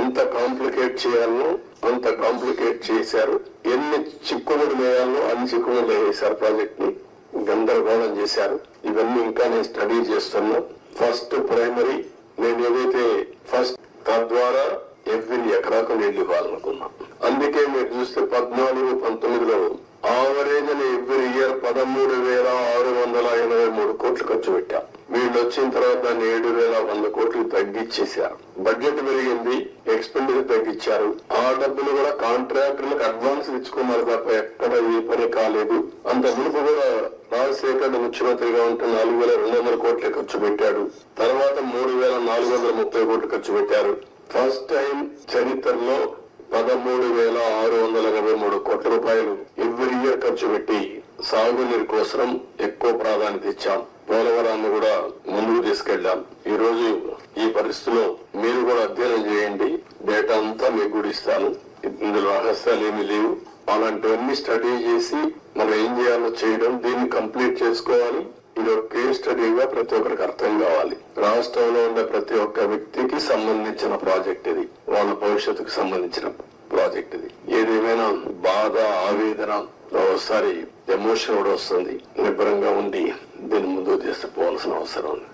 ఎంత కాంప్లికేట్ చేయాలనో అంత కాంప్లికేట్ చేశారు. ఎన్ని చిక్కుముడి వేయాలనో అన్ని చిక్కుముడి వేశారు. ప్రాజెక్ట్ ని గందరగోళం చేశారు. ఇవన్నీ ఇంకా నేను స్టడీ చేస్తున్నా. ఫస్ట్ ప్రైమరీ నేను ఏదైతే ఫస్ట్ తద్వారా ఎవ్రీ ఎకరాకు నీళ్లు ఇవ్వాలనుకున్నా. అందుకే మీరు చూస్తే 14-19లో ఆవరేజ్ ఎవ్రీ ఇయర్ 13,683 కోట్లు ఖర్చు పెట్టాం. వీళ్ళు వచ్చిన తర్వాత దాన్ని 7,100 కోట్లు తగ్గించేశారు. బడ్జెట్ పెరిగింది, ఎక్స్పెండిచర్ తగ్గించారు. ఆ డబ్బులు కూడా కాంట్రాక్టర్లకు అడ్వాన్స్ ఇచ్చుకున్నారు తప్ప ఎక్కడ ఏ పని కాలేదు. అంత మునుపు కూడా రాజశేఖర్ ముఖ్యమంత్రిగా ఉంటే 4,200 కోట్లే ఖర్చు పెట్టాడు. తర్వాత 3,430 కోట్లు ఖర్చు పెట్టారు. ఫస్ట్ టైం చరిత్రలో 13,683 కోట్ల రూపాయలు ఎవ్రీ ఇయర్ ఖర్చు పెట్టి సాగునీరు కోసం ఎక్కువ ప్రాధాన్యత ఇచ్చాం. పోలవరాన్ని కూడా ముందుకు తీసుకెళ్లాం. ఈ రోజు ఈ పరిస్థితిలో మీరు కూడా అధ్యయనం చేయండి. డేటా అంతా మీకు కూడా ఇస్తాను. ఇందులో రహస్యాలు ఏమీ లేవు. అలాంటివన్నీ స్టడీ చేసి మనం ఏం చేయాలో చేయడం, దీన్ని కంప్లీట్ చేసుకోవాలి. ఇది ఒక కేస్ స్టడీగా ప్రతి ఒక్కరికి అర్థం కావాలి. రాష్ట్రంలో ఉండే ప్రతి ఒక్క వ్యక్తికి సంబంధించిన ప్రాజెక్ట్ ఇది. వాళ్ళ భవిష్యత్తుకు సంబంధించిన ప్రాజెక్ట్ ఇది. ఏదేమైనా బాధ, ఆవేదన, ఒకసారి ఎమోషన్ కూడా వస్తుంది. నిబ్బరంగా ఉండి దీన్ని ముందుకు తీసుకుపోవాల్సిన అవసరం ఉంది.